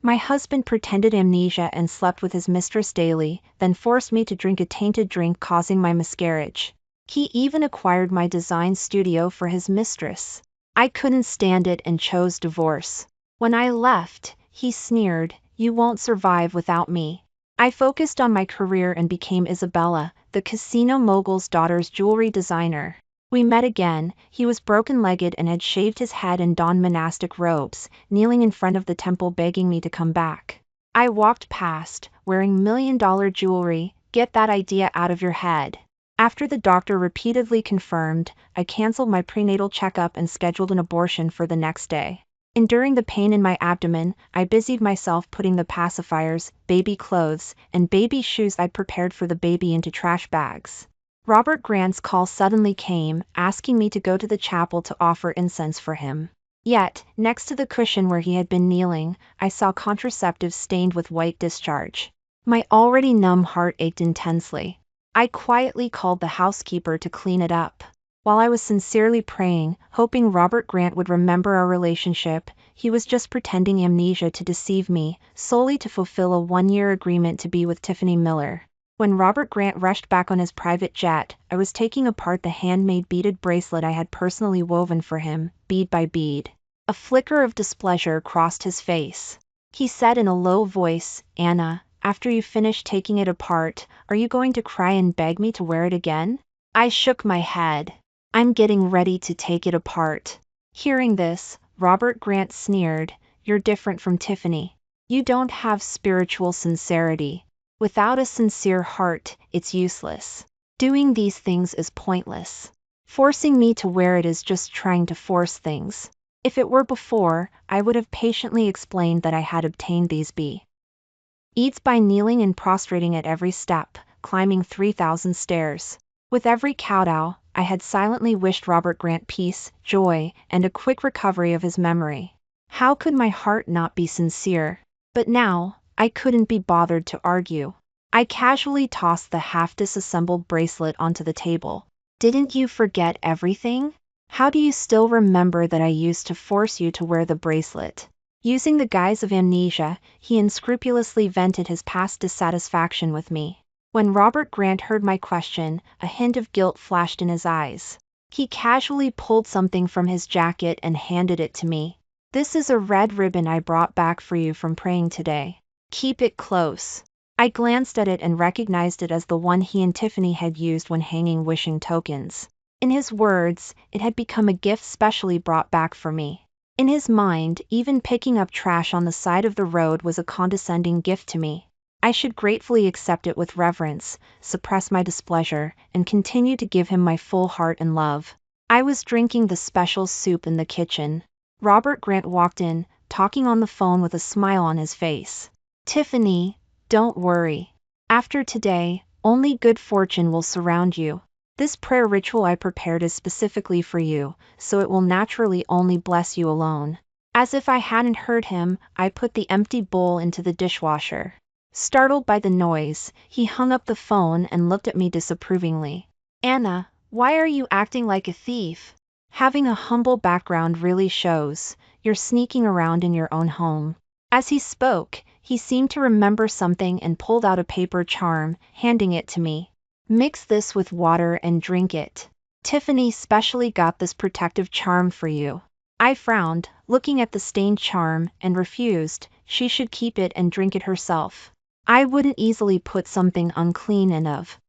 My husband pretended amnesia and slept with his mistress daily, then forced me to drink a tainted drink causing my miscarriage. He even acquired my design studio for his mistress. I couldn't stand it and chose divorce. When I left, he sneered, "You won't survive without me." I focused on my career and became Isabella, the casino mogul's daughter's jewelry designer. We met again. He was broken-legged and had shaved his head and donned monastic robes, kneeling in front of the temple begging me to come back. I walked past, wearing million-dollar jewelry. Get that idea out of your head. After the doctor repeatedly confirmed, I canceled my prenatal checkup and scheduled an abortion for the next day. Enduring the pain in my abdomen, I busied myself putting the pacifiers, baby clothes, and baby shoes I'd prepared for the baby into trash bags. Robert Grant's call suddenly came, asking me to go to the chapel to offer incense for him. Yet, next to the cushion where he had been kneeling, I saw contraceptives stained with white discharge. My already numb heart ached intensely. I quietly called the housekeeper to clean it up. While I was sincerely praying, hoping Robert Grant would remember our relationship, he was just pretending amnesia to deceive me, solely to fulfill a one-year agreement to be with Tiffany Miller. When Robert Grant rushed back on his private jet, I was taking apart the handmade beaded bracelet I had personally woven for him, bead by bead. A flicker of displeasure crossed his face. He said in a low voice, "Anna, after you finish taking it apart, are you going to cry and beg me to wear it again?" I shook my head. "I'm getting ready to take it apart." Hearing this, Robert Grant sneered, "You're different from Tiffany. You don't have spiritual sincerity. Without a sincere heart, it's useless. Doing these things is pointless. Forcing me to wear it is just trying to force things. If it were before, I would have patiently explained that I had obtained these beads by kneeling and prostrating at every step, climbing 3,000 stairs. With every kowtow, I had silently wished Robert Grant peace, joy, and a quick recovery of his memory. How could my heart not be sincere? But now, I couldn't be bothered to argue. I casually tossed the half-disassembled bracelet onto the table. "Didn't you forget everything? How do you still remember that I used to force you to wear the bracelet?" Using the guise of amnesia, he unscrupulously vented his past dissatisfaction with me. When Robert Grant heard my question, a hint of guilt flashed in his eyes. He casually pulled something from his jacket and handed it to me. "This is a red ribbon I brought back for you from praying today. Keep it close." I glanced at it and recognized it as the one he and Tiffany had used when hanging wishing tokens. In his words, it had become a gift specially brought back for me. In his mind, even picking up trash on the side of the road was a condescending gift to me. I should gratefully accept it with reverence, suppress my displeasure, and continue to give him my full heart and love. I was drinking the special soup in the kitchen. Robert Grant walked in, talking on the phone with a smile on his face. "Tiffany, don't worry. After today, only good fortune will surround you. This prayer ritual I prepared is specifically for you, so it will naturally only bless you alone." As if I hadn't heard him, I put the empty bowl into the dishwasher. Startled by the noise, he hung up the phone and looked at me disapprovingly. "Anna, why are you acting like a thief? Having a humble background really shows. You're sneaking around in your own home." As he spoke, he seemed to remember something and pulled out a paper charm, handing it to me. "Mix this with water and drink it. Tiffany specially got this protective charm for you." I frowned, looking at the stained charm, and refused. She should keep it and drink it herself. I wouldn't easily put something unclean and of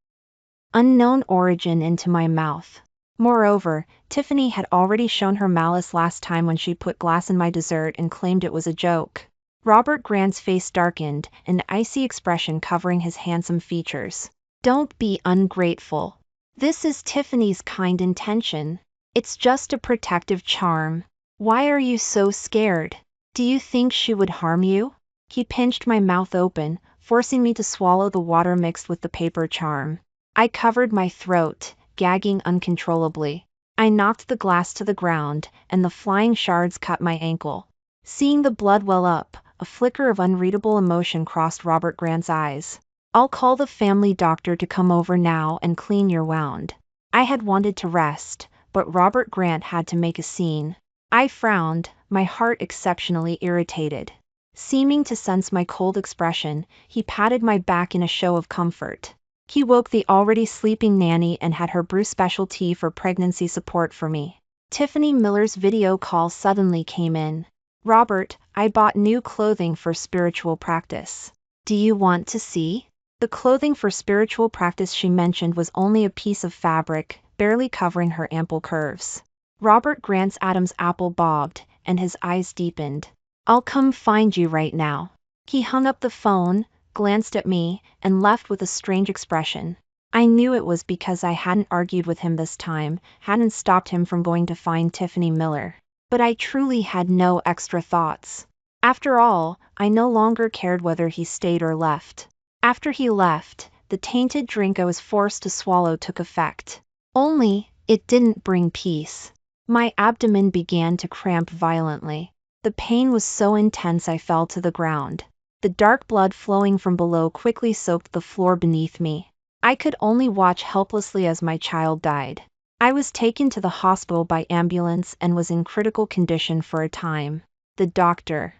unknown origin into my mouth. Moreover, Tiffany had already shown her malice last time when she put glass in my dessert and claimed it was a joke. Robert Grant's face darkened, an icy expression covering his handsome features. "Don't be ungrateful. This is Tiffany's kind intention. It's just a protective charm. Why are you so scared? Do you think she would harm you?" He pinched my mouth open, forcing me to swallow the water mixed with the paper charm. I covered my throat, gagging uncontrollably. I knocked the glass to the ground, and the flying shards cut my ankle. Seeing the blood well up, a flicker of unreadable emotion crossed Robert Grant's eyes. "I'll call the family doctor to come over now and clean your wound." I had wanted to rest, but Robert Grant had to make a scene. I frowned, my heart exceptionally irritated. Seeming to sense my cold expression, he patted my back in a show of comfort. He woke the already sleeping nanny and had her brew special tea for pregnancy support for me. Tiffany Miller's video call suddenly came in. "Robert, I bought new clothing for spiritual practice. Do you want to see?" The clothing for spiritual practice she mentioned was only a piece of fabric, barely covering her ample curves. Robert Grant's Adam's apple bobbed, and his eyes deepened. "I'll come find you right now." He hung up the phone, glanced at me, and left with a strange expression. I knew it was because I hadn't argued with him this time, hadn't stopped him from going to find Tiffany Miller. But I truly had no extra thoughts. After all, I no longer cared whether he stayed or left. After he left, the tainted drink I was forced to swallow took effect. Only, it didn't bring peace. My abdomen began to cramp violently. The pain was so intense I fell to the ground. The dark blood flowing from below quickly soaked the floor beneath me. I could only watch helplessly as my child died. I was taken to the hospital by ambulance and was in critical condition for a time. The doctor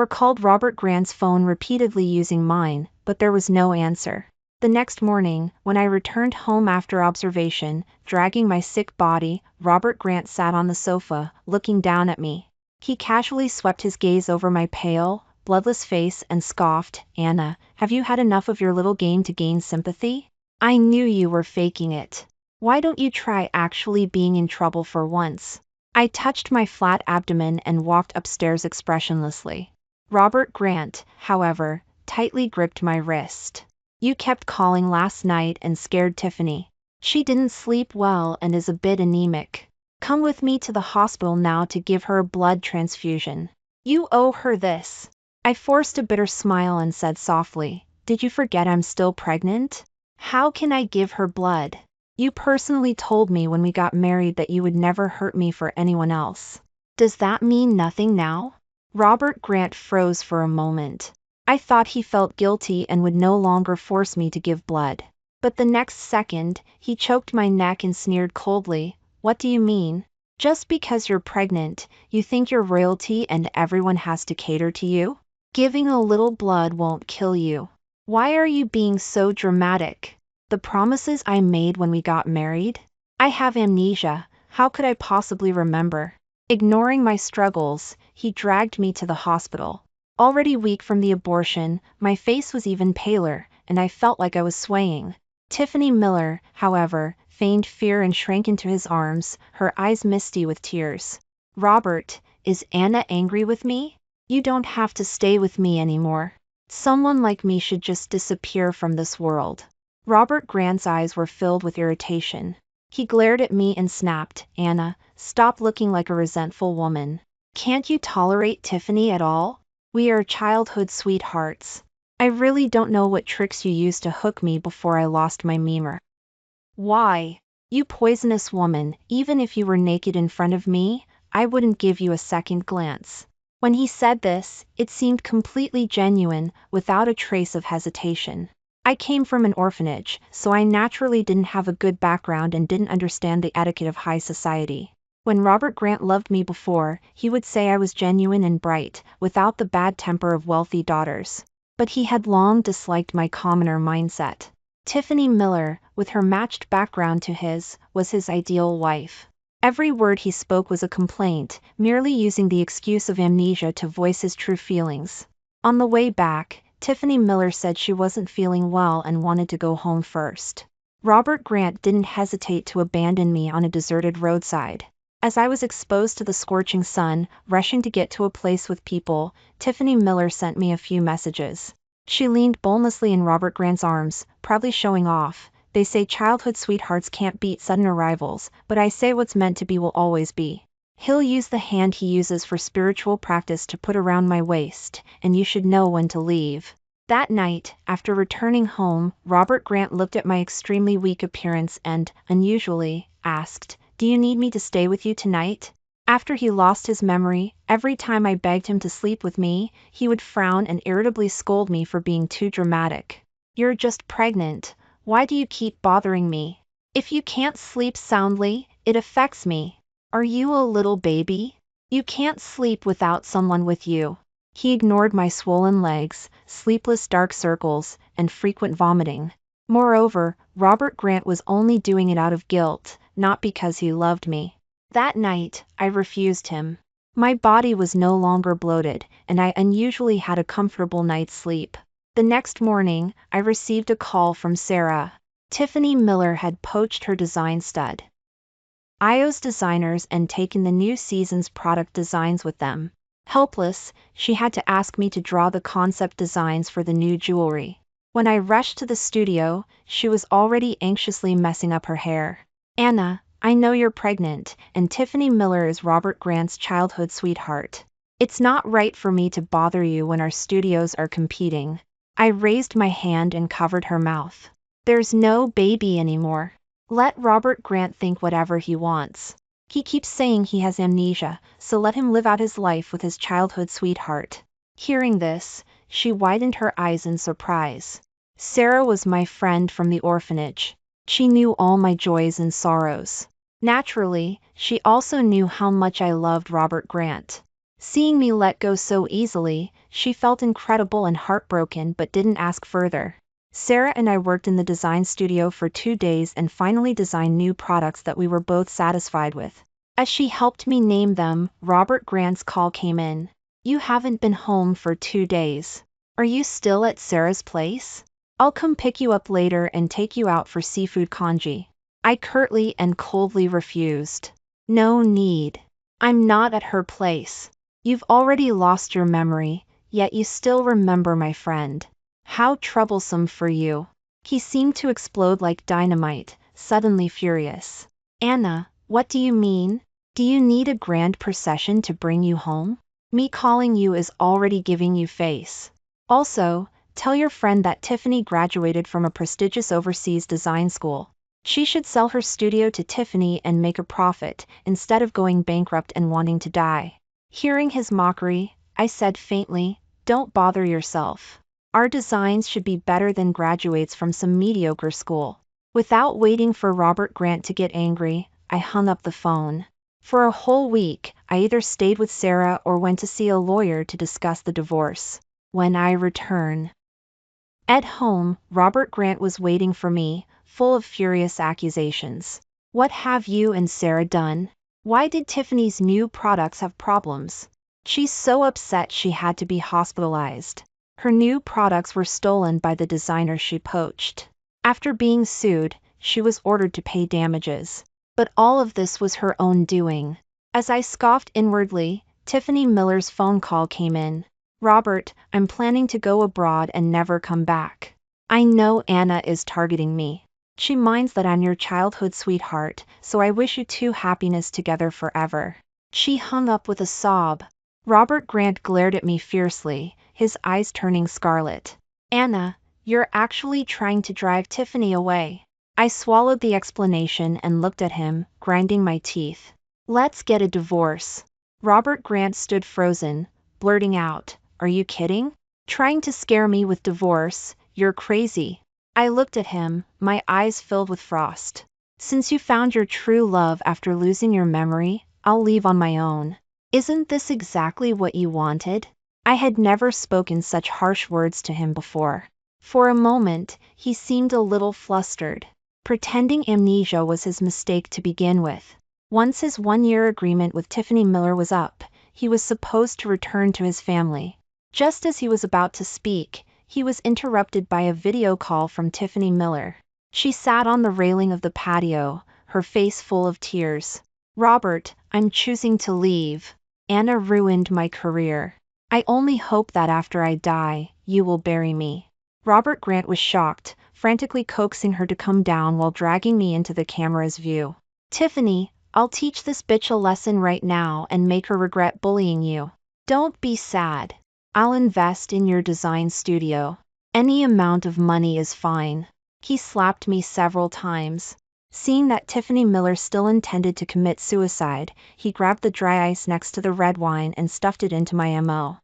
called Robert Grant's phone repeatedly using mine, but there was no answer. The next morning, when I returned home after observation, dragging my sick body, Robert Grant sat on the sofa, looking down at me. He casually swept his gaze over my pale, bloodless face and scoffed, "Anna, have you had enough of your little game to gain sympathy? I knew you were faking it. Why don't you try actually being in trouble for once?" I touched my flat abdomen and walked upstairs expressionlessly. Robert Grant, however, tightly gripped my wrist. "You kept calling last night and scared Tiffany. She didn't sleep well and is a bit anemic. Come with me to the hospital now to give her a blood transfusion. You owe her this." I forced a bitter smile and said softly, "Did you forget I'm still pregnant? How can I give her blood? You personally told me when we got married that you would never hurt me for anyone else. Does that mean nothing now?" Robert Grant froze for a moment. I thought he felt guilty and would no longer force me to give blood. But the next second, he choked my neck and sneered coldly, "What do you mean? Just because you're pregnant, you think you're royalty and everyone has to cater to you? Giving a little blood won't kill you. Why are you being so dramatic? The promises I made when we got married? I have amnesia, how could I possibly remember?" Ignoring my struggles, he dragged me to the hospital. Already weak from the abortion, my face was even paler, and I felt like I was swaying. Tiffany Miller, however, feigned fear and shrank into his arms, her eyes misty with tears. "Robert, is Anna angry with me? You don't have to stay with me anymore. Someone like me should just disappear from this world." Robert Grant's eyes were filled with irritation. He glared at me and snapped, "Anna, stop looking like a resentful woman. Can't you tolerate Tiffany at all? We are childhood sweethearts. I really don't know what tricks you used to hook me before I lost my memor. Why? You poisonous woman, even if you were naked in front of me, I wouldn't give you a second glance." When he said this, it seemed completely genuine, without a trace of hesitation. I came from an orphanage, so I naturally didn't have a good background and didn't understand the etiquette of high society. When Robert Grant loved me before, he would say I was genuine and bright, without the bad temper of wealthy daughters. But he had long disliked my commoner mindset. Tiffany Miller, with her matched background to his, was his ideal wife. Every word he spoke was a complaint, merely using the excuse of amnesia to voice his true feelings. On the way back, Tiffany Miller said she wasn't feeling well and wanted to go home first. Robert Grant didn't hesitate to abandon me on a deserted roadside. As I was exposed to the scorching sun, rushing to get to a place with people, Tiffany Miller sent me a few messages. She leaned bonelessly in Robert Grant's arms, proudly showing off. "They say childhood sweethearts can't beat sudden arrivals, but I say what's meant to be will always be. He'll use the hand he uses for spiritual practice to put around my waist, and you should know when to leave." That night, after returning home, Robert Grant looked at my extremely weak appearance and, unusually, asked, "Do you need me to stay with you tonight?" After he lost his memory, every time I begged him to sleep with me, he would frown and irritably scold me for being too dramatic. "You're just pregnant. Why do you keep bothering me? If you can't sleep soundly, it affects me. Are you a little baby? You can't sleep without someone with you." He ignored my swollen legs, sleepless dark circles, and frequent vomiting. Moreover, Robert Grant was only doing it out of guilt, not because he loved me. That night, I refused him. My body was no longer bloated, and I unusually had a comfortable night's sleep. The next morning, I received a call from Sarah. Tiffany Miller had poached her design stud. Io's designers and taken the new season's product designs with them. Helpless, she had to ask me to draw the concept designs for the new jewelry. When I rushed to the studio, she was already anxiously messing up her hair. Anna, I know you're pregnant, and Tiffany Miller is Robert Grant's childhood sweetheart. It's not right for me to bother you when our studios are competing. I raised my hand and covered her mouth. There's no baby anymore. Let Robert Grant think whatever he wants. He keeps saying he has amnesia, so let him live out his life with his childhood sweetheart. Hearing this, she widened her eyes in surprise. Sarah was my friend from the orphanage. She knew all my joys and sorrows. Naturally, she also knew how much I loved Robert Grant. Seeing me let go so easily, she felt incredible and heartbroken but didn't ask further. Sarah and I worked in the design studio for 2 days and finally designed new products that we were both satisfied with. As she helped me name them, Robert Grant's call came in. You haven't been home for 2 days. Are you still at Sarah's place? I'll come pick you up later and take you out for seafood congee. I curtly and coldly refused. No need. I'm not at her place. You've already lost your memory, yet you still remember my friend. How troublesome for you. He seemed to explode like dynamite, suddenly furious. Anna, what do you mean? Do you need a grand procession to bring you home? Me calling you is already giving you face. Also, tell your friend that Tiffany graduated from a prestigious overseas design school. She should sell her studio to Tiffany and make a profit, instead of going bankrupt and wanting to die. Hearing his mockery, I said faintly, don't bother yourself. Our designs should be better than graduates from some mediocre school. Without waiting for Robert Grant to get angry, I hung up the phone. For a whole week, I either stayed with Sarah or went to see a lawyer to discuss the divorce. When I return. At home, Robert Grant was waiting for me, full of furious accusations. What have you and Sarah done? Why did Tiffany's new products have problems? She's so upset she had to be hospitalized. Her new products were stolen by the designer she poached. After being sued, she was ordered to pay damages. But all of this was her own doing. As I scoffed inwardly, Tiffany Miller's phone call came in. Robert, I'm planning to go abroad and never come back. I know Anna is targeting me. She minds that I'm your childhood sweetheart, so I wish you two happiness together forever. She hung up with a sob. Robert Grant glared at me fiercely, his eyes turning scarlet. Anna, you're actually trying to drive Tiffany away. I swallowed the explanation and looked at him, grinding my teeth. Let's get a divorce. Robert Grant stood frozen, blurting out, are you kidding? Trying to scare me with divorce? You're crazy. I looked at him, my eyes filled with frost. Since you found your true love after losing your memory, I'll leave on my own. Isn't this exactly what you wanted? I had never spoken such harsh words to him before. For a moment, he seemed a little flustered. Pretending amnesia was his mistake to begin with. Once his 1-year agreement with Tiffany Miller was up, he was supposed to return to his family. Just as he was about to speak, he was interrupted by a video call from Tiffany Miller. She sat on the railing of the patio, her face full of tears. Robert, I'm choosing to leave. Anna ruined my career. I only hope that after I die, you will bury me. Robert Grant was shocked, frantically coaxing her to come down while dragging me into the camera's view. Tiffany, I'll teach this bitch a lesson right now and make her regret bullying you. Don't be sad. I'll invest in your design studio. Any amount of money is fine. He slapped me several times. Seeing that Tiffany Miller still intended to commit suicide, he grabbed the dry ice next to the red wine and stuffed it into my MO.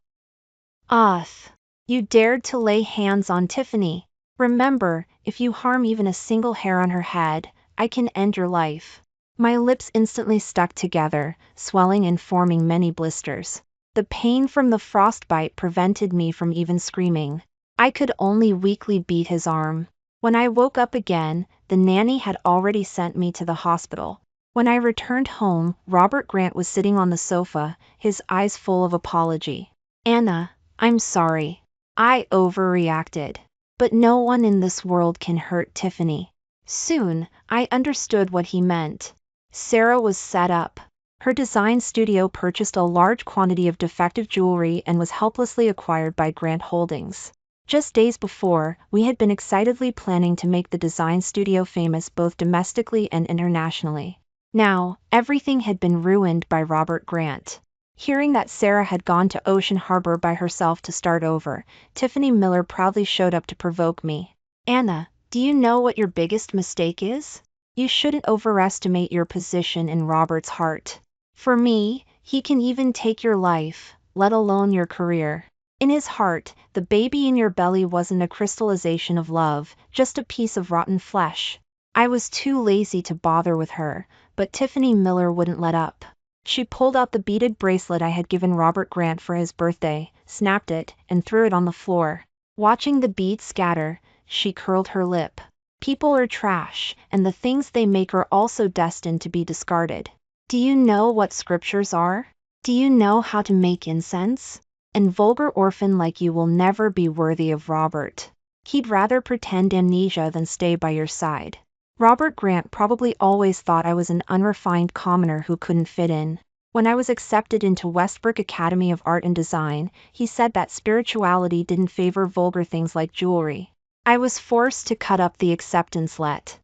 You dared to lay hands on Tiffany. Remember, if you harm even a single hair on her head, I can end your life. My lips instantly stuck together, swelling and forming many blisters. The pain from the frostbite prevented me from even screaming. I could only weakly beat his arm. When I woke up again, the nanny had already sent me to the hospital. When I returned home, Robert Grant was sitting on the sofa, his eyes full of apology. "Anna, I'm sorry. I overreacted. But no one in this world can hurt Tiffany." Soon, I understood what he meant. Sarah was set up. Her design studio purchased a large quantity of defective jewelry and was helplessly acquired by Grant Holdings. Just days before, we had been excitedly planning to make the design studio famous both domestically and internationally. Now, everything had been ruined by Robert Grant. Hearing that Sarah had gone to Ocean Harbor by herself to start over, Tiffany Miller proudly showed up to provoke me. "Anna, do you know what your biggest mistake is? You shouldn't overestimate your position in Robert's heart. For me, he can even take your life, let alone your career. In his heart, the baby in your belly wasn't a crystallization of love, just a piece of rotten flesh." I was too lazy to bother with her, but Tiffany Miller wouldn't let up. She pulled out the beaded bracelet I had given Robert Grant for his birthday, snapped it, and threw it on the floor. Watching the beads scatter, she curled her lip. "People are trash, and the things they make are also destined to be discarded. Do you know what scriptures are? Do you know how to make incense? An vulgar orphan like you will never be worthy of Robert. He'd rather pretend amnesia than stay by your side." Robert Grant probably always thought I was an unrefined commoner who couldn't fit in. When I was accepted into Westbrook Academy of Art and Design, he said that spirituality didn't favor vulgar things like jewelry. I was forced to cut up the acceptance letter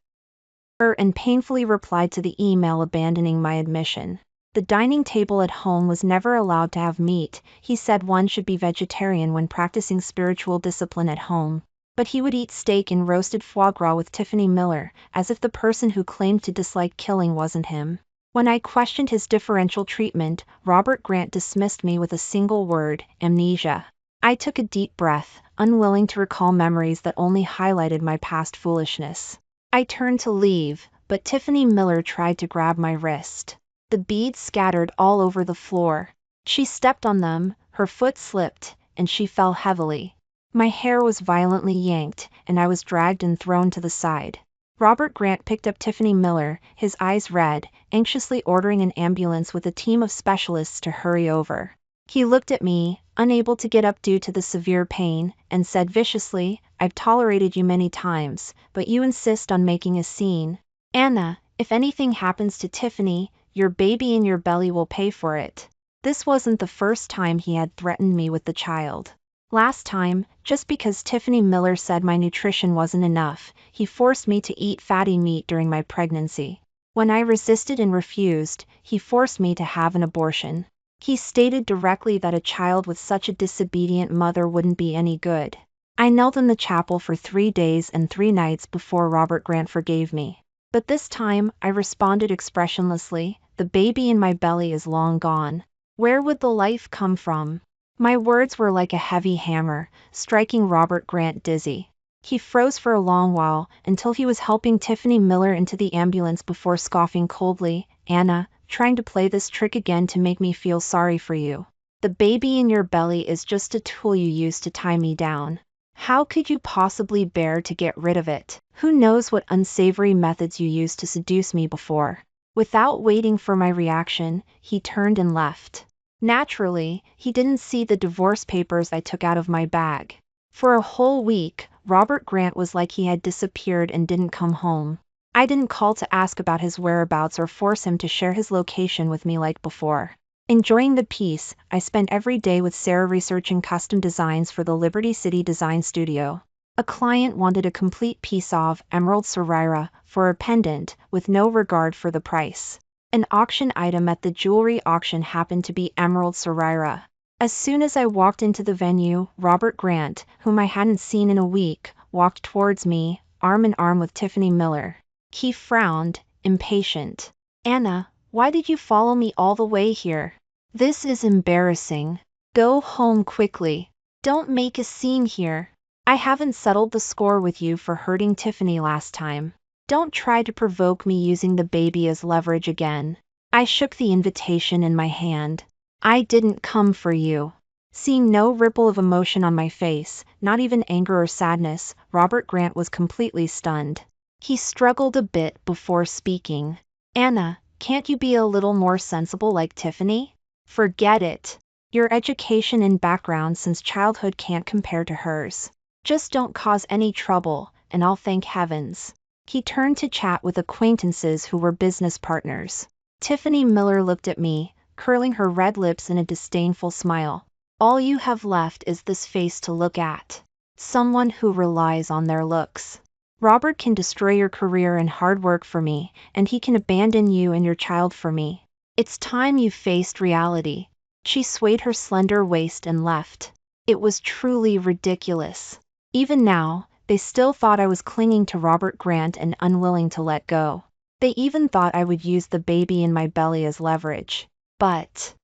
and painfully replied to the email abandoning my admission. The dining table at home was never allowed to have meat. He said one should be vegetarian when practicing spiritual discipline at home. But he would eat steak and roasted foie gras with Tiffany Miller, as if the person who claimed to dislike killing wasn't him. When I questioned his differential treatment, Robert Grant dismissed me with a single word: amnesia. I took a deep breath, unwilling to recall memories that only highlighted my past foolishness. I turned to leave, but Tiffany Miller tried to grab my wrist. The beads scattered all over the floor. She stepped on them, her foot slipped, and she fell heavily. My hair was violently yanked, and I was dragged and thrown to the side. Robert Grant picked up Tiffany Miller, his eyes red, anxiously ordering an ambulance with a team of specialists to hurry over. He looked at me, unable to get up due to the severe pain, and said viciously, "I've tolerated you many times, but you insist on making a scene. Anna, if anything happens to Tiffany, your baby in your belly will pay for it." This wasn't the first time he had threatened me with the child. Last time, just because Tiffany Miller said my nutrition wasn't enough, he forced me to eat fatty meat during my pregnancy. When I resisted and refused, he forced me to have an abortion. He stated directly that a child with such a disobedient mother wouldn't be any good. I knelt in the chapel for 3 days and 3 nights before Robert Grant forgave me. But this time, I responded expressionlessly, "The baby in my belly is long gone. Where would the life come from?" My words were like a heavy hammer, striking Robert Grant dizzy. He froze for a long while, until he was helping Tiffany Miller into the ambulance before scoffing coldly, "Anna, trying to play this trick again to make me feel sorry for you. The baby in your belly is just a tool you use to tie me down. How could you possibly bear to get rid of it? Who knows what unsavory methods you used to seduce me before?" Without waiting for my reaction, he turned and left. Naturally, he didn't see the divorce papers I took out of my bag. For a whole week, Robert Grant was like he had disappeared and didn't come home. I didn't call to ask about his whereabouts or force him to share his location with me like before. Enjoying the peace, I spent every day with Sarah researching custom designs for the Liberty City Design Studio. A client wanted a complete piece of emerald cerira for a pendant, with no regard for the price. An auction item at the jewelry auction happened to be emerald cerira. As soon as I walked into the venue, Robert Grant, whom I hadn't seen in a week, walked towards me, arm in arm with Tiffany Miller. He frowned, impatient. "Anna, why did you follow me all the way here? This is embarrassing. Go home quickly. Don't make a scene here. I haven't settled the score with you for hurting Tiffany last time. Don't try to provoke me using the baby as leverage again." I shook the invitation in my hand. I didn't come for you. Seeing no ripple of emotion on my face, not even anger or sadness, Robert Grant was completely stunned. He struggled a bit before speaking. Anna, can't you be a little more sensible like Tiffany? Forget it. Your education and background since childhood can't compare to hers. Just don't cause any trouble, and I'll thank heavens. He turned to chat with acquaintances who were business partners. Tiffany Miller looked at me, curling her red lips in a disdainful smile. All you have left is this face to look at. Someone who relies on their looks. Robert can destroy your career and hard work for me, and he can abandon you and your child for me. It's time you faced reality. She swayed her slender waist and left. It was truly ridiculous. Even now, they still thought I was clinging to Robert Grant and unwilling to let go. They even thought I would use the baby in my belly as leverage. But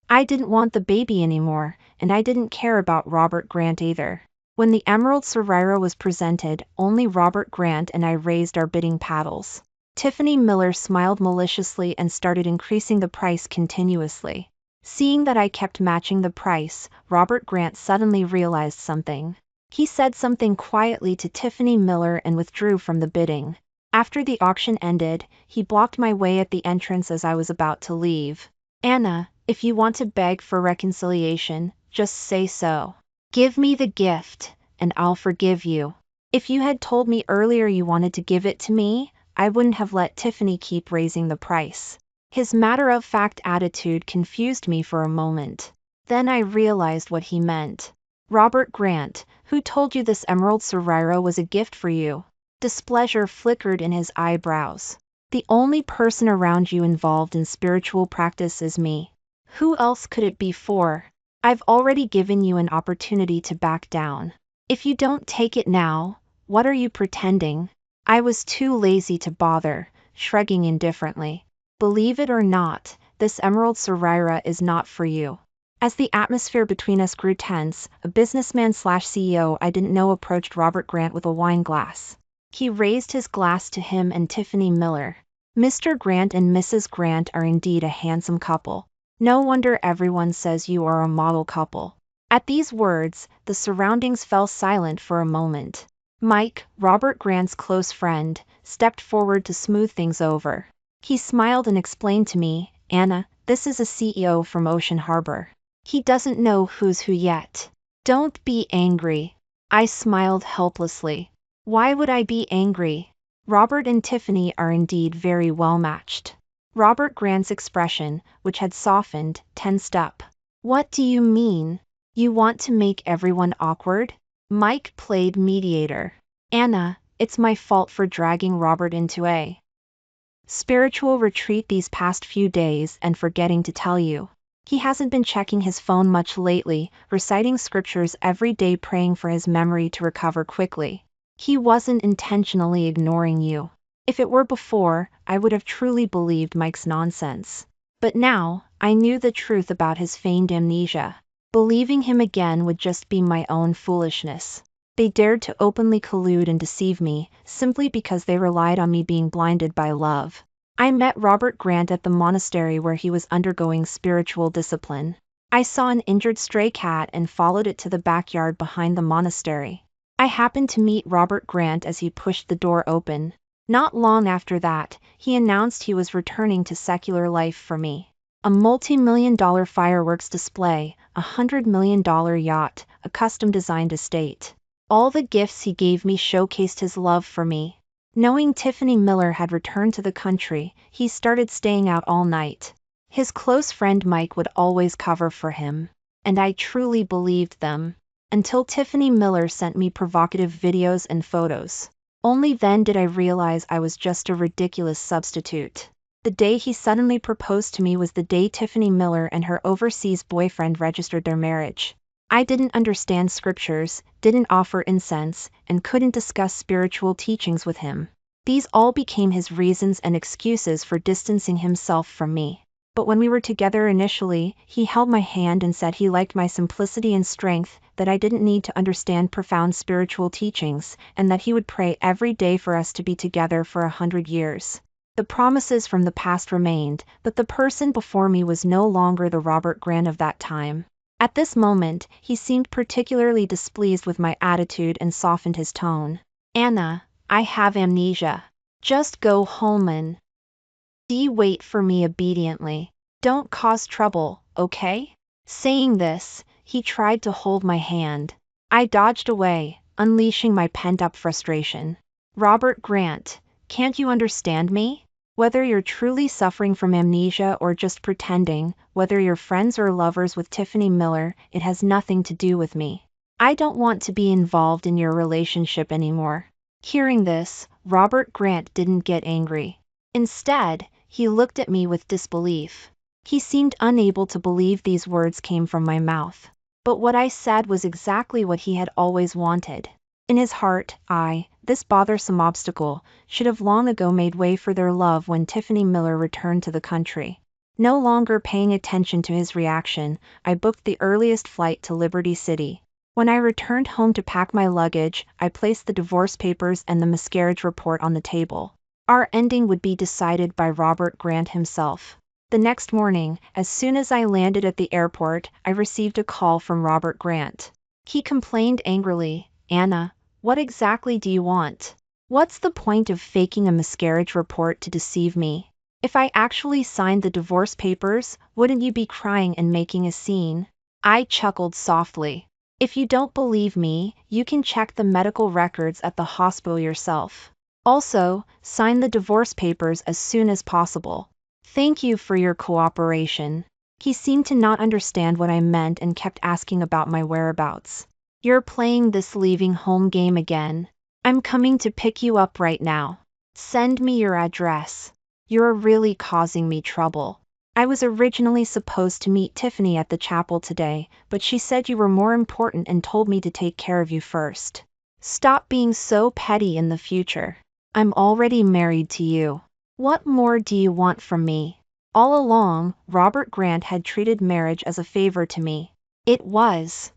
I didn't want the baby anymore, and I didn't care about Robert Grant either. When the Emerald Sorira was presented, only Robert Grant and I raised our bidding paddles. Tiffany Miller smiled maliciously and started increasing the price continuously. Seeing that I kept matching the price, Robert Grant suddenly realized something. He said something quietly to Tiffany Miller and withdrew from the bidding. After the auction ended, he blocked my way at the entrance as I was about to leave. Anna, if you want to beg for reconciliation, just say so. Give me the gift, and I'll forgive you. If you had told me earlier you wanted to give it to me, I wouldn't have let Tiffany keep raising the price. His matter-of-fact attitude confused me for a moment. Then I realized what he meant. Robert Grant, who told you this Emerald Sorira was a gift for you? Displeasure flickered in his eyebrows. The only person around you involved in spiritual practice is me. Who else could it be for? I've already given you an opportunity to back down. If you don't take it now, what are you pretending? I was too lazy to bother, shrugging indifferently. Believe it or not, this Emerald Sorira is not for you. As the atmosphere between us grew tense, a businessman/CEO I didn't know approached Robert Grant with a wine glass. He raised his glass to him and Tiffany Miller. Mr. Grant and Mrs. Grant are indeed a handsome couple. No wonder everyone says you are a model couple. At these words, the surroundings fell silent for a moment. Mike, Robert Grant's close friend, stepped forward to smooth things over. He smiled and explained to me, Anna, this is a CEO from Ocean Harbor. He doesn't know who's who yet. Don't be angry. I smiled helplessly. Why would I be angry? Robert and Tiffany are indeed very well matched. Robert Grant's expression, which had softened, tensed up. What do you mean? You want to make everyone awkward? Mike played mediator. Anna, it's my fault for dragging Robert into a spiritual retreat these past few days and forgetting to tell you. He hasn't been checking his phone much lately, reciting scriptures every day, praying for his memory to recover quickly. He wasn't intentionally ignoring you. If it were before, I would have truly believed Mike's nonsense. But now, I knew the truth about his feigned amnesia. Believing him again would just be my own foolishness. They dared to openly collude and deceive me, simply because they relied on me being blinded by love. I met Robert Grant at the monastery where he was undergoing spiritual discipline. I saw an injured stray cat and followed it to the backyard behind the monastery. I happened to meet Robert Grant as he pushed the door open. Not long after that, he announced he was returning to secular life for me. A multi-million-dollar fireworks display, $100 million yacht, a custom-designed estate. All the gifts he gave me showcased his love for me. Knowing Tiffany Miller had returned to the country, he started staying out all night. His close friend Mike would always cover for him. And I truly believed them. Until Tiffany Miller sent me provocative videos and photos. Only then did I realize I was just a ridiculous substitute. The day he suddenly proposed to me was the day Tiffany Miller and her overseas boyfriend registered their marriage. I didn't understand scriptures, didn't offer incense, and couldn't discuss spiritual teachings with him. These all became his reasons and excuses for distancing himself from me. But when we were together initially, he held my hand and said he liked my simplicity and strength, that I didn't need to understand profound spiritual teachings, and that he would pray every day for us to be together for 100 years. The promises from the past remained, but the person before me was no longer the Robert Grant of that time. At this moment, he seemed particularly displeased with my attitude and softened his tone. Anna, I have amnesia. Just go home and wait for me obediently. Don't cause trouble, okay? Saying this, he tried to hold my hand. I dodged away, unleashing my pent-up frustration. Robert Grant, can't you understand me? Whether you're truly suffering from amnesia or just pretending, whether you're friends or lovers with Tiffany Miller, it has nothing to do with me. I don't want to be involved in your relationship anymore. Hearing this, Robert Grant didn't get angry. Instead, he looked at me with disbelief. He seemed unable to believe these words came from my mouth. But what I said was exactly what he had always wanted. In his heart, this bothersome obstacle, should have long ago made way for their love when Tiffany Miller returned to the country. No longer paying attention to his reaction, I booked the earliest flight to Liberty City. When I returned home to pack my luggage, I placed the divorce papers and the miscarriage report on the table. Our ending would be decided by Robert Grant himself. The next morning, as soon as I landed at the airport, I received a call from Robert Grant. He complained angrily, Anna, what exactly do you want? What's the point of faking a miscarriage report to deceive me? If I actually signed the divorce papers, wouldn't you be crying and making a scene? I chuckled softly. If you don't believe me, you can check the medical records at the hospital yourself. Also, sign the divorce papers as soon as possible. Thank you for your cooperation. He seemed to not understand what I meant and kept asking about my whereabouts. You're playing this leaving home game again. I'm coming to pick you up right now. Send me your address. You're really causing me trouble. I was originally supposed to meet Tiffany at the chapel today, but she said you were more important and told me to take care of you first. Stop being so petty in the future. I'm already married to you. What more do you want from me? All along, Robert Grant had treated marriage as a favor to me. It was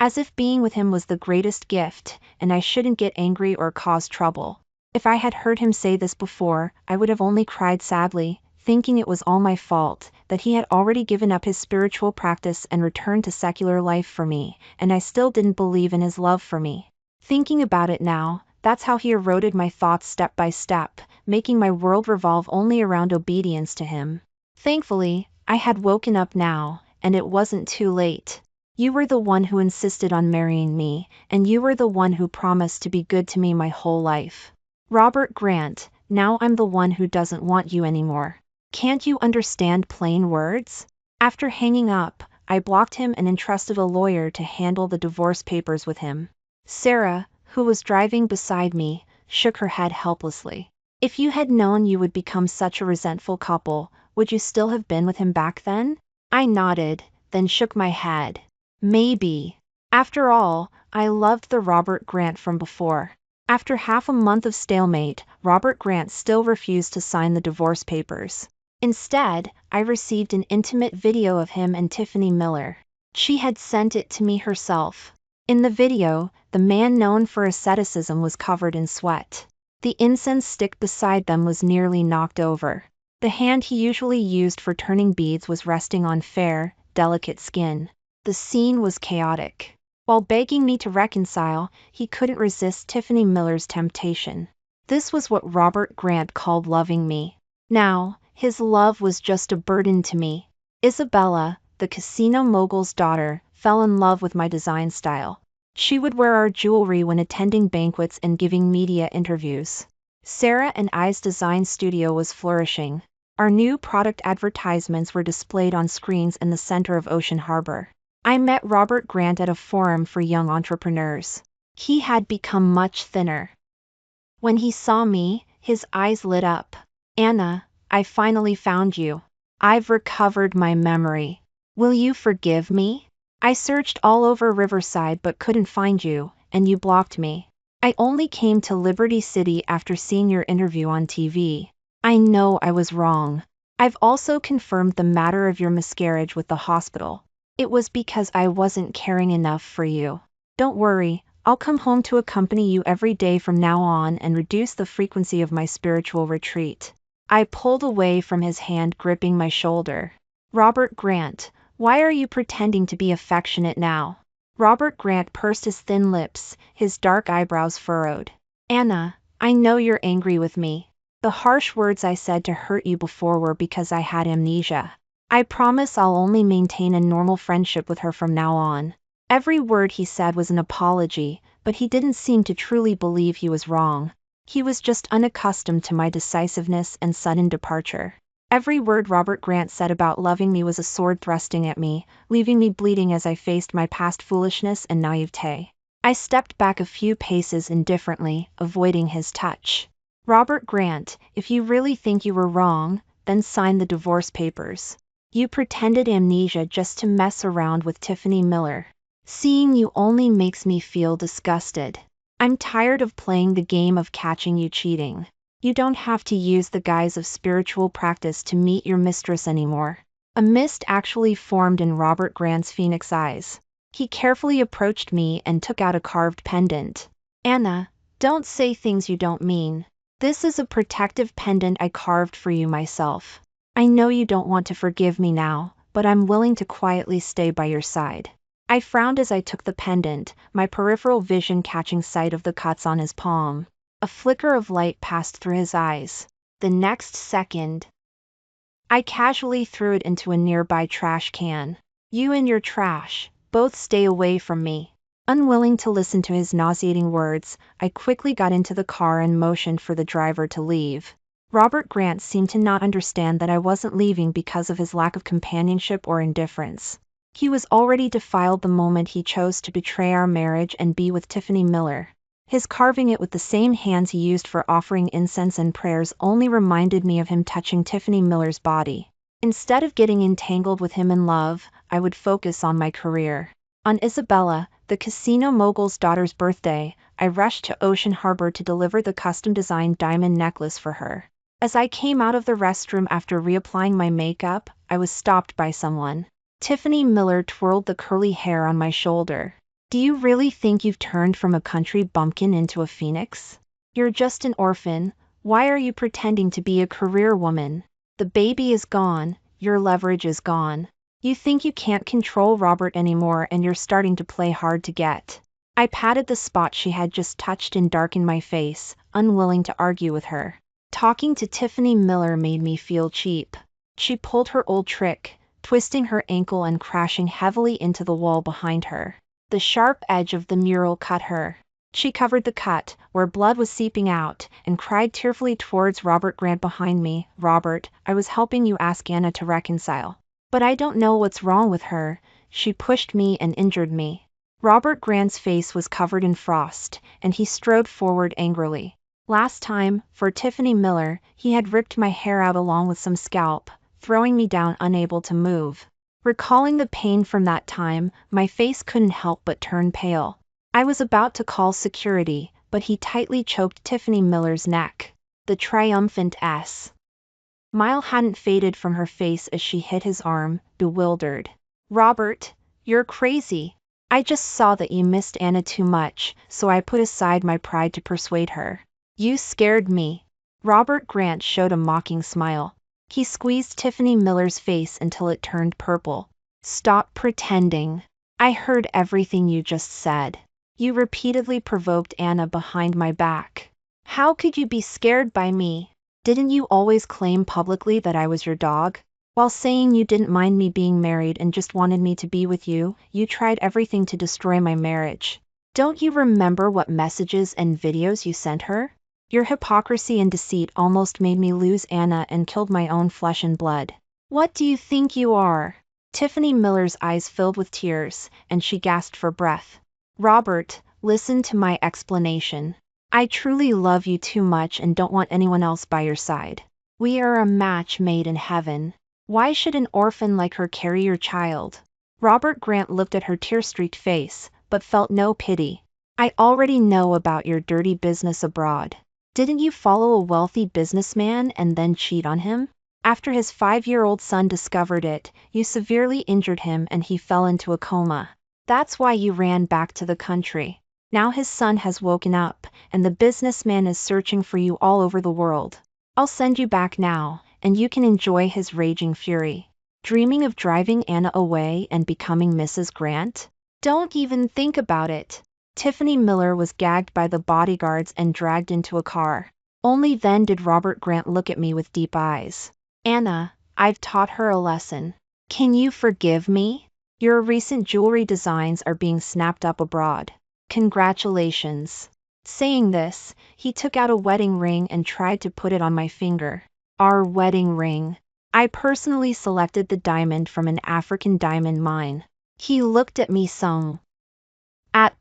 as if being with him was the greatest gift, and I shouldn't get angry or cause trouble. If I had heard him say this before, I would have only cried sadly, thinking it was all my fault, that he had already given up his spiritual practice and returned to secular life for me, and I still didn't believe in his love for me. Thinking about it now, that's how he eroded my thoughts step by step, making my world revolve only around obedience to him. Thankfully, I had woken up now, and it wasn't too late. You were the one who insisted on marrying me, and you were the one who promised to be good to me my whole life. Robert Grant, now I'm the one who doesn't want you anymore. Can't you understand plain words? After hanging up, I blocked him and entrusted a lawyer to handle the divorce papers with him. Sarah, who was driving beside me, shook her head helplessly. If you had known you would become such a resentful couple, would you still have been with him back then? I nodded, then shook my head. Maybe. After all, I loved the Robert Grant from before. After half a month of stalemate, Robert Grant still refused to sign the divorce papers. Instead, I received an intimate video of him and Tiffany Miller. She had sent it to me herself. In the video, the man known for asceticism was covered in sweat. The incense stick beside them was nearly knocked over. The hand he usually used for turning beads was resting on fair, delicate skin. The scene was chaotic. While begging me to reconcile, he couldn't resist Tiffany Miller's temptation. This was what Robert Grant called loving me. Now, his love was just a burden to me. Isabella, the casino mogul's daughter, fell in love with my design style. She would wear our jewelry when attending banquets and giving media interviews. Sarah and I's design studio was flourishing. Our new product advertisements were displayed on screens in the center of Ocean Harbor. I met Robert Grant at a forum for young entrepreneurs. He had become much thinner. When he saw me, his eyes lit up. Anna, I finally found you. I've recovered my memory. Will you forgive me? I searched all over Riverside but couldn't find you, and you blocked me. I only came to Liberty City after seeing your interview on TV. I know I was wrong. I've also confirmed the matter of your miscarriage with the hospital. It was because I wasn't caring enough for you. Don't worry, I'll come home to accompany you every day from now on and reduce the frequency of my spiritual retreat. I pulled away from his hand gripping my shoulder. Robert Grant, why are you pretending to be affectionate now? Robert Grant pursed his thin lips, his dark eyebrows furrowed. Anna, I know you're angry with me. The harsh words I said to hurt you before were because I had amnesia. I promise I'll only maintain a normal friendship with her from now on. Every word he said was an apology, but he didn't seem to truly believe he was wrong. He was just unaccustomed to my decisiveness and sudden departure. Every word Robert Grant said about loving me was a sword thrusting at me, leaving me bleeding as I faced my past foolishness and naivete. I stepped back a few paces indifferently, avoiding his touch. Robert Grant, if you really think you were wrong, then sign the divorce papers. You pretended amnesia just to mess around with Tiffany Miller. Seeing you only makes me feel disgusted. I'm tired of playing the game of catching you cheating. You don't have to use the guise of spiritual practice to meet your mistress anymore. A mist actually formed in Robert Grant's phoenix eyes. He carefully approached me and took out a carved pendant. Anna, don't say things you don't mean. This is a protective pendant I carved for you myself. I know you don't want to forgive me now, but I'm willing to quietly stay by your side. I frowned as I took the pendant, my peripheral vision catching sight of the cuts on his palm. A flicker of light passed through his eyes. The next second, I casually threw it into a nearby trash can. You and your trash, both stay away from me. Unwilling to listen to his nauseating words, I quickly got into the car and motioned for the driver to leave. Robert Grant seemed to not understand that I wasn't leaving because of his lack of companionship or indifference. He was already defiled the moment he chose to betray our marriage and be with Tiffany Miller. His carving it with the same hands he used for offering incense and prayers only reminded me of him touching Tiffany Miller's body. Instead of getting entangled with him in love, I would focus on my career. On Isabella, the casino mogul's daughter's birthday, I rushed to Ocean Harbor to deliver the custom-designed diamond necklace for her. As I came out of the restroom after reapplying my makeup, I was stopped by someone. Tiffany Miller twirled the curly hair on my shoulder. Do you really think you've turned from a country bumpkin into a phoenix? You're just an orphan. Why are you pretending to be a career woman? The baby is gone, your leverage is gone. You think you can't control Robert anymore and you're starting to play hard to get. I patted the spot she had just touched and darkened my face, unwilling to argue with her. Talking to Tiffany Miller made me feel cheap. She pulled her old trick, twisting her ankle and crashing heavily into the wall behind her. The sharp edge of the mural cut her. She covered the cut, where blood was seeping out, and cried tearfully towards Robert Grant behind me. Robert, I was helping you ask Anna to reconcile. But I don't know what's wrong with her. She pushed me and injured me. Robert Grant's face was covered in frost, and he strode forward angrily. Last time, for Tiffany Miller, he had ripped my hair out along with some scalp, throwing me down unable to move. Recalling the pain from that time, my face couldn't help but turn pale. I was about to call security, but he tightly choked Tiffany Miller's neck. The triumphant smile hadn't faded from her face as she hit his arm, bewildered. Robert, you're crazy. I just saw that you missed Anna too much, so I put aside my pride to persuade her. You scared me. Robert Grant showed a mocking smile. He squeezed Tiffany Miller's face until it turned purple. Stop pretending. I heard everything you just said. You repeatedly provoked Anna behind my back. How could you be scared by me? Didn't you always claim publicly that I was your dog? While saying you didn't mind me being married and just wanted me to be with you, you tried everything to destroy my marriage. Don't you remember what messages and videos you sent her? Your hypocrisy and deceit almost made me lose Anna and killed my own flesh and blood. What do you think you are? Tiffany Miller's eyes filled with tears, and she gasped for breath. Robert, listen to my explanation. I truly love you too much and don't want anyone else by your side. We are a match made in heaven. Why should an orphan like her carry your child? Robert Grant looked at her tear-streaked face, but felt no pity. I already know about your dirty business abroad. Didn't you follow a wealthy businessman and then cheat on him? After his 5-year-old son discovered it, you severely injured him and he fell into a coma. That's why you ran back to the country. Now his son has woken up, and the businessman is searching for you all over the world. I'll send you back now, and you can enjoy his raging fury. Dreaming of driving Anna away and becoming Mrs. Grant? Don't even think about it. Tiffany Miller was gagged by the bodyguards and dragged into a car. Only then did Robert Grant look at me with deep eyes. Anna, I've taught her a lesson. Can you forgive me? Your recent jewelry designs are being snapped up abroad. Congratulations. Saying this, he took out a wedding ring and tried to put it on my finger. Our wedding ring. I personally selected the diamond from an African diamond mine. He looked at me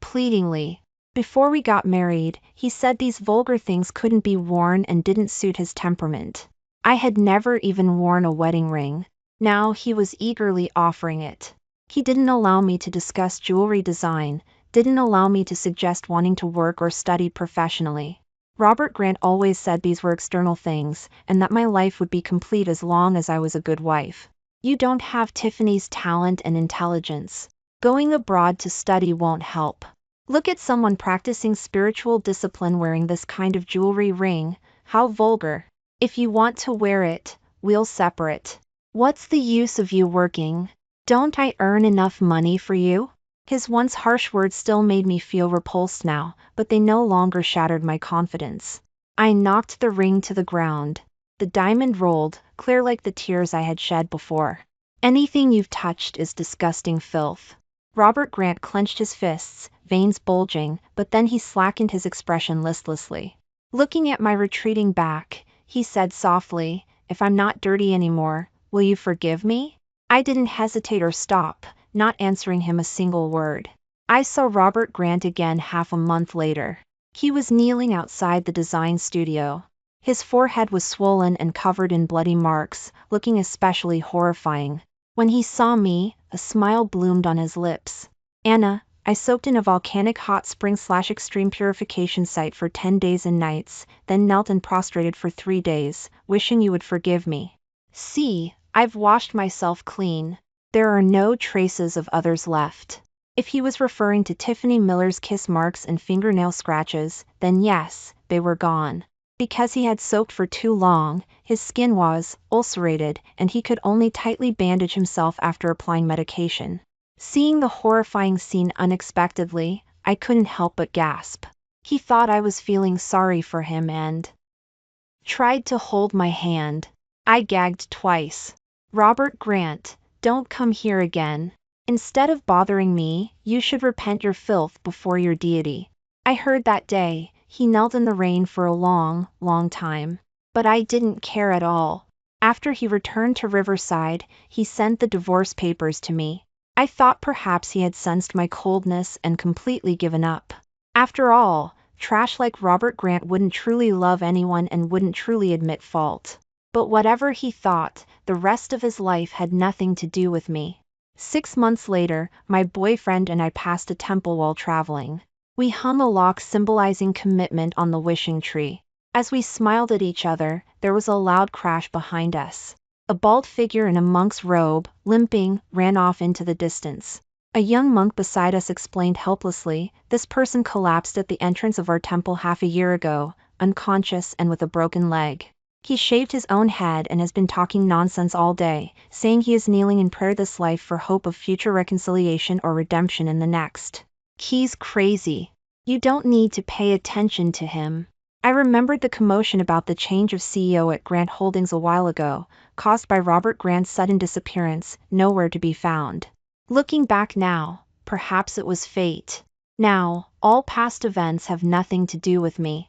pleadingly. Before we got married, he said these vulgar things couldn't be worn and didn't suit his temperament. I had never even worn a wedding ring. Now he was eagerly offering it. He didn't allow me to discuss jewelry design, didn't allow me to suggest wanting to work or study professionally. Robert Grant always said these were external things, and that my life would be complete as long as I was a good wife. You don't have Tiffany's talent and intelligence. Going abroad to study won't help. Look at someone practicing spiritual discipline wearing this kind of jewelry ring. How vulgar. If you want to wear it, we'll separate. What's the use of you working? Don't I earn enough money for you? His once harsh words still made me feel repulsed now, but they no longer shattered my confidence. I knocked the ring to the ground. The diamond rolled, clear like the tears I had shed before. Anything you've touched is disgusting filth. Robert Grant clenched his fists, veins bulging, but then he slackened his expression listlessly. Looking at my retreating back, he said softly, "If I'm not dirty anymore, will you forgive me?" I didn't hesitate or stop, not answering him a single word. I saw Robert Grant again half a month later. He was kneeling outside the design studio. His forehead was swollen and covered in bloody marks, looking especially horrifying. When he saw me, a smile bloomed on his lips. Anna, I soaked in a volcanic hot spring/extreme purification site for 10 days and nights, then knelt and prostrated for 3 days, wishing you would forgive me. See, I've washed myself clean. There are no traces of others left. If he was referring to Tiffany Miller's kiss marks and fingernail scratches, then yes, they were gone. Because he had soaked for too long, his skin was ulcerated, and he could only tightly bandage himself after applying medication. Seeing the horrifying scene unexpectedly, I couldn't help but gasp. He thought I was feeling sorry for him and tried to hold my hand. I gagged twice. Robert Grant, don't come here again. Instead of bothering me, you should repent your filth before your deity. I heard that day, he knelt in the rain for a long, long time. But I didn't care at all. After he returned to Riverside, he sent the divorce papers to me. I thought perhaps he had sensed my coldness and completely given up. After all, trash like Robert Grant wouldn't truly love anyone and wouldn't truly admit fault. But whatever he thought, the rest of his life had nothing to do with me. 6 months later, my boyfriend and I passed a temple while traveling. We hung a lock symbolizing commitment on the wishing tree. As we smiled at each other, there was a loud crash behind us. A bald figure in a monk's robe, limping, ran off into the distance. A young monk beside us explained helplessly, "This person collapsed at the entrance of our temple half a year ago, unconscious and with a broken leg. He shaved his own head and has been talking nonsense all day, saying he is kneeling in prayer this life for hope of future reconciliation or redemption in the next. He's crazy. You don't need to pay attention to him." I remembered the commotion about the change of CEO at Grant Holdings a while ago, caused by Robert Grant's sudden disappearance, nowhere to be found. Looking back now, perhaps it was fate. Now, all past events have nothing to do with me.